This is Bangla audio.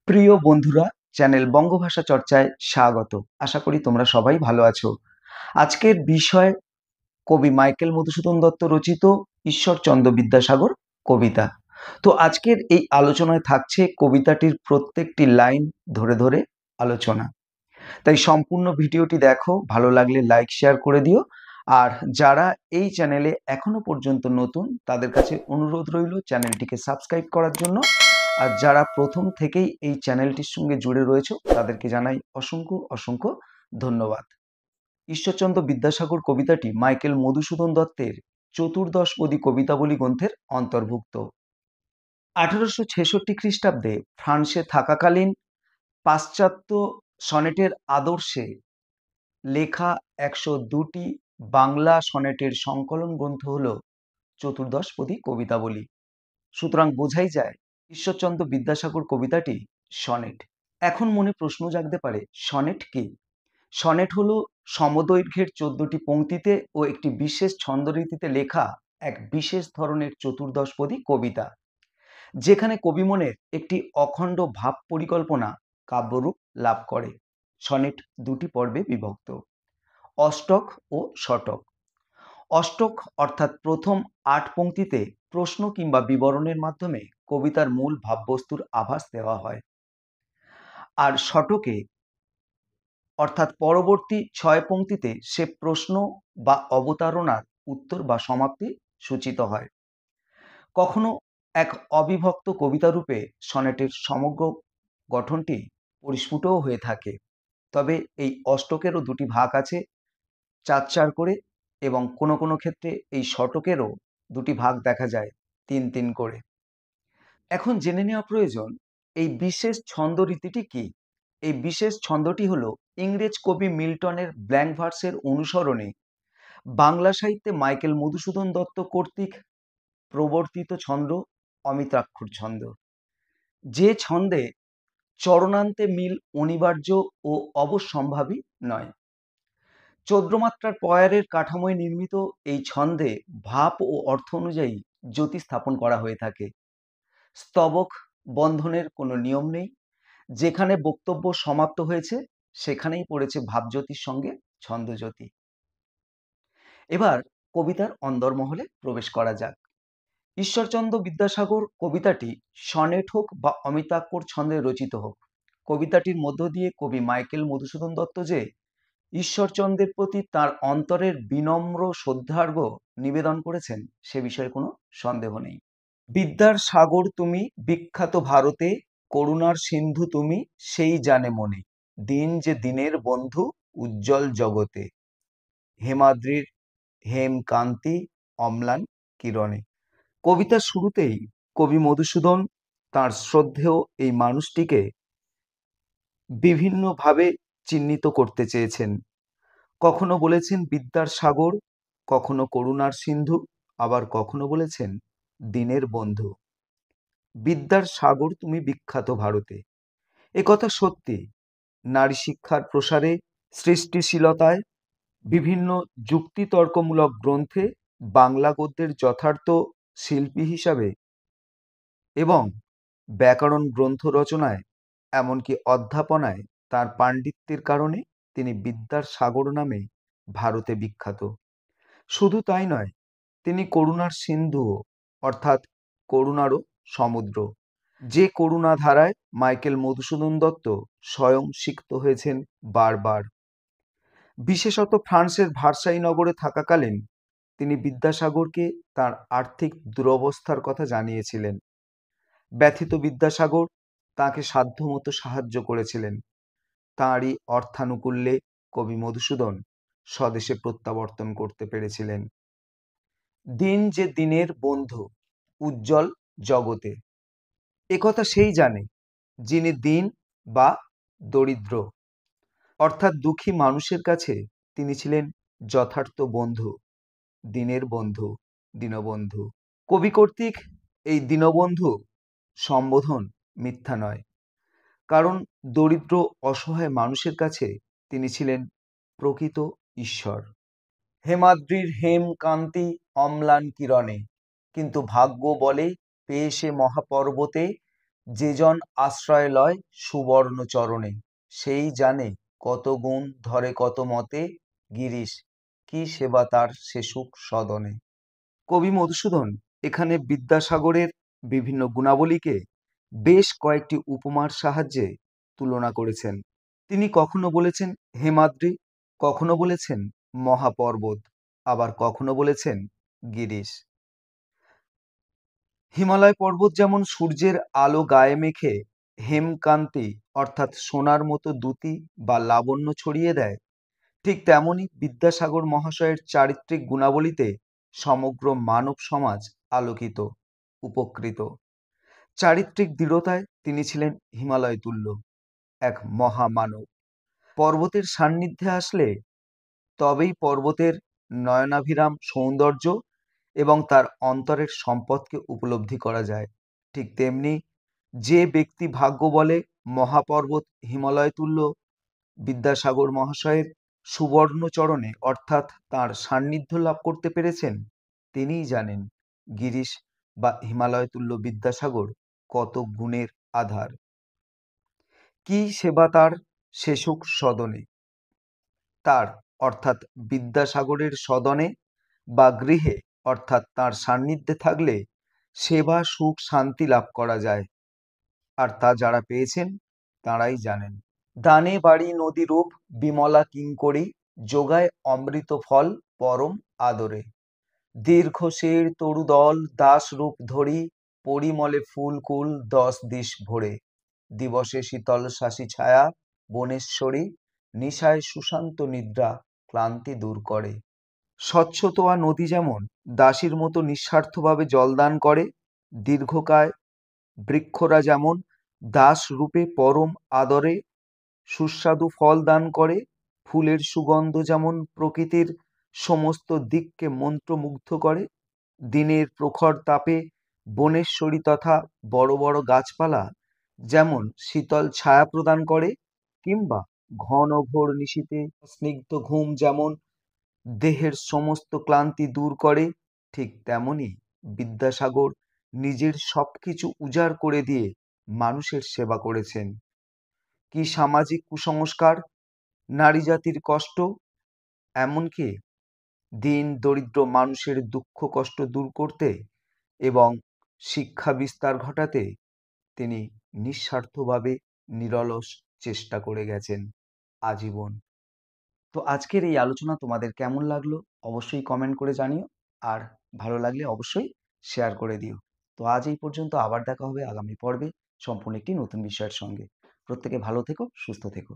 প্রিয় বন্ধুরা, চ্যানেল বঙ্গভাষা চর্চায় স্বাগত। আশা করি তোমরা সবাই ভালো আছো। আজকের বিষয় কবি মাইকেল মধুসূদন দত্ত রচিত ঈশ্বরচন্দ্র বিদ্যাসাগর কবিতা। তো আজকের এই আলোচনায় থাকছে কবিতাটির প্রত্যেকটি লাইন ধরে ধরে আলোচনা। তাই সম্পূর্ণ ভিডিওটি দেখো, ভালো লাগলে লাইক শেয়ার করে দিও। আর যারা এই চ্যানেলে এখনো পর্যন্ত নতুন, তাদের কাছে অনুরোধ রইল চ্যানেলটিকে সাবস্ক্রাইব করার জন্য। আর যারা প্রথম থেকেই এই চ্যানেলটির সঙ্গে জুড়ে রয়েছে, তাদেরকে জানাই অসংখ্য অসংখ্য ধন্যবাদ। ঈশ্বরচন্দ্র বিদ্যাসাগর কবিতাটি মাইকেল মধুসূদন দত্তের চতুর্দশপদী কবিতাবলী গ্রন্থের অন্তর্ভুক্ত। 1866 খ্রিস্টাব্দে ফ্রান্সে থাকাকালীন পাশ্চাত্য সনেটের আদর্শে লেখা 102টি বাংলা সনেটের সংকলন গ্রন্থ হল চতুর্দশপদী কবিতাবলী। সুতরাং বোঝাই যায় ঈশ্বরচন্দ্র বিদ্যাসাগর কবিতাটি সনেট। এখন মনে প্রশ্ন জাগতে পারে, সনেট কি? সনেট হলো সমদৈর্ঘ্যের 14টি পংক্তিতে ও একটি বিশেষ ছন্দরীতিতে লেখা এক বিশেষ ধরনের চতুর্দশপদী কবিতা, যেখানে কবিমনের একটি অখণ্ড ভাব পরিকল্পনা কাব্যরূপ লাভ করে। সনেট দুটি পর্বে বিভক্ত, অষ্টক ও শতক। অষ্টক অর্থাৎ প্রথম 8 পংক্তিতে প্রশ্ন কিংবা বিবরণের মাধ্যমে কবিতার মূল ভাববস্তুর আভাস দেওয়া হয়। আর শতকে অর্থাৎ পরবর্তী 6 পংক্তিতে সে প্রশ্ন বা অবতারণার উত্তর বা সমাপ্তি সূচিত হয়। কখনো এক অবিভক্ত কবিতারূপে সনেটের সমগ্র গঠনটি পরিস্ফুটও হয়ে থাকে। তবে এই অষ্টকেরও দুটি ভাগ আছে, 4 করে, এবং কোনো কোনো ক্ষেত্রে এই শতকেরও দুটি ভাগ দেখা যায় 3 করে। এখন জেনে নেওয়া প্রয়োজন এই বিশেষ ছন্দ রীতিটি কি। এই বিশেষ ছন্দটি হলো ইংরেজ কবি মিল্টনের ব্ল্যাঙ্ক ভার্সের অনুসরণে বাংলা সাহিত্যে মাইকেল মধুসূদন দত্ত কর্তৃক প্রবর্তিত ছন্দ, অমিত্রাক্ষর ছন্দ। যে ছন্দে চরণান্তে মিল অনিবার্য ও অবশ্যম্ভাবী নয়। 14 মাত্রার পয়ারের কাঠামোয় নির্মিত এই ছন্দে ভাব ও অর্থ অনুযায়ী জ্যোতি স্থাপন করা হয়ে থাকে। স্তবক বন্ধনের কোনো নিয়ম নেই। যেখানে বক্তব্য সমাপ্ত হয়েছে সেখানেই পড়েছে ভাবজ্যোতির সঙ্গে ছন্দজ্যোতি। এবার কবিতার অন্দরমহলে প্রবেশ করা যাক। ঈশ্বরচন্দ্র বিদ্যাসাগর কবিতাটি সনেট হোক বা অমিতাক্ষর ছন্দে রচিত হোক, কবিতাটির মধ্য দিয়ে কবি মাইকেল মধুসূদন দত্ত যে ঈশ্বরচন্দ্রের প্রতি তার অন্তরের বিনম্র শ্রদ্ধার্ঘ্য নিবেদন করেছেন সে বিষয়ে কোনো সন্দেহ নেই। বিদ্যার সাগর তুমি বিখ্যাত ভারতে, করুণার সিন্ধু তুমি সেই জানে মনে, দিন যে দিনের বন্ধু উজ্জ্বল জগতে, হেমাদ্রির হেম কান্তি অম্লান কিরণে। কবিতার শুরুতেই কবি মধুসূদন তার শ্রদ্ধেয় এই মানুষটিকে বিভিন্নভাবে চিহ্নিত করতে চেয়েছেন। কখনো বলেছেন বিদ্যার সাগর, কখনো করুণার সিন্ধু, আবার কখনো বলেছেন দিনের বন্ধু। বিদ্যার সাগর তুমি বিখ্যাত ভারতে, একথা সত্যি। নারী শিক্ষার প্রসারে, সৃষ্টিশীলতায়, বিভিন্ন যুক্তিতর্কমূলক গ্রন্থে বাংলা গদ্যের যথার্থ শিল্পী হিসাবে এবং ব্যাকরণ গ্রন্থ রচনায় এমনকি অধ্যাপনায় তার পাণ্ডিত্যের কারণে তিনি বিদ্যার সাগর নামে ভারতে বিখ্যাত। শুধু তাই নয়, তিনি করুণার সিন্ধুও, অর্থাৎ করুণারও সমুদ্র, যে করুণা ধারায় মাইকেল মধুসূদন দত্ত স্বয়ং সিক্ত হয়েছেন বারবার। বিশেষত ফ্রান্সের ভার্সাই নগরে থাকাকালীন তিনি বিদ্যাসাগরকে তার আর্থিক দুরবস্থার কথা জানিয়েছিলেন। ব্যথিত বিদ্যাসাগর তাকে সাধ্যমতো সাহায্য করেছিলেন। তাঁরই অর্থানুকূল্যে কবি মধুসূদন স্বদেশে প্রত্যাবর্তন করতে পেরেছিলেন। দিন যে দিনের বন্ধু উজ্জ্বল জগতে, একথা সেই জানে যিনি দীন বা দরিদ্র, অর্থাৎ দুঃখী মানুষের কাছে তিনি ছিলেন যথার্থ বন্ধু, দিনের বন্ধু, দীনবন্ধু। কবি কর্তৃক এই দীনবন্ধু সম্বোধন মিথ্যা নয়, কারণ দরিদ্র অসহায় মানুষের কাছে তিনি ছিলেন প্রকৃত ঈশ্বর। হেমাদ্রির হেম কান্তি অম্লান কিরণে, কিন্তু ভাগ্য বলে পেয়ে সে মহাপর্বতে যে জন আশ্রয় লয় সুবর্ণ চরণে, সেই জানে কত গুণ ধরে কত মতে, গিরিশ কি সেবা তার সে সুখ সদনে। কবি মধুসূদন এখানে বিদ্যাসাগরের বিভিন্ন গুণাবলীকে বেশ কয়েকটি উপমার সাহায্যে তুলনা করেছেন। তিনি কখনো বলেছেন হেমাদ্রি, কখনো বলেছেন মহাপর্বত, আবার কখনো বলেছেন গিরিশ। হিমালয় পর্বত যেমন সূর্যের আলো গায়ে মেখে হেমকান্তি অর্থাৎ সোনার মতো দ্যুতি বা লাবণ্য ছড়িয়ে দেয়, ঠিক তেমনি বিদ্যাসাগর মহাশয়ের চারিত্রিক গুণাবলীতে সমগ্র মানব সমাজ আলোকিত, উপকৃত। চারিত্রিক দৃঢ়তায় তিনি ছিলেন হিমালয় তুল্য এক মহামানব। পর্বতের সান্নিধ্যে আসলে তবেই পর্বতের নয়নাভিরাম সৌন্দর্য এবং তার অন্তরের সম্পদকে উপলব্ধি করা যায়। ঠিক তেমনি যে ব্যক্তি ভাগ্য বলে মহাপর্বত হিমালয় তুল্য বিদ্যাসাগর মহাশয়ের সুবর্ণ চরণে অর্থাৎ তাঁর সান্নিধ্য লাভ করতে পেরেছেন, তিনিই জানেন গিরিশ বা হিমালয় তুল্য বিদ্যাসাগর কত গুণের আধার। কি সেবা তার সে সুখ সদনে, তার অর্থাৎ বিদ্যাসাগরের সদনে বা গৃহে অর্থাৎ তার সান্নিধ্যে থাকলে সেবা সুখ শান্তি লাভ করা যায়, আর তা যারা পেয়েছেন তারাই জানেন। দানে বাড়ি নদী রূপ বিমলা কিঙ্করী, যোগায় অমৃত ফল পরম আদরে। দীর্ঘ শের তরুদল দাস রূপ ধরি, পরিমলে ফুলকুল 10 দিশ ভরে। দিবসে শীতল শাসী ছায়া বনেশ্বরী, নিশায় সুশান্ত নিদ্রা ক্লান্তি দূর করে। স্বচ্ছতোয়া নদী যেমন দাসীর মতো নিঃস্বার্থভাবে জলদান করে, দীর্ঘকায় বৃক্ষরা যেমন দাস রূপে পরম আদরে সুস্বাদু ফল দান করে, ফুলের সুগন্ধ যেমন প্রকৃতির সমস্ত দিককে মন্ত্রমুগ্ধ করে, দিনের প্রখর তাপে বনেশ্বরী তথা বড় বড় গাছপালা যেমন শীতল ছায়া প্রদান করে, কিংবা ঘন ঘোর নিশীথে স্নিগ্ধ ঘুম যেমন দেহের সমস্ত ক্লান্তি দূর করে, ঠিক তেমনি বিদ্যাসাগর নিজের সবকিছু উজাড় করে দিয়ে মানুষের সেবা করেছেন। কি সামাজিক কুসংস্কার, নারী জাতির কষ্ট, এমনকি দীন দরিদ্র মানুষের দুঃখ কষ্ট দূর করতে এবং শিক্ষা বিস্তার ঘটাতে তিনি নিঃস্বার্থভাবে নিরলস চেষ্টা করে গেছেন আজীবন। তো আজকের এই আলোচনা তোমাদের কেমন লাগলো অবশ্যই কমেন্ট করে জানিও, আর ভালো লাগলে অবশ্যই শেয়ার করে দিও। তো আজ এই পর্যন্ত, আবার দেখা হবে আগামী পর্বে সম্পূর্ণ একটি নতুন বিষয়ের সঙ্গে। প্রত্যেকে ভালো থেকো, সুস্থ থেকো।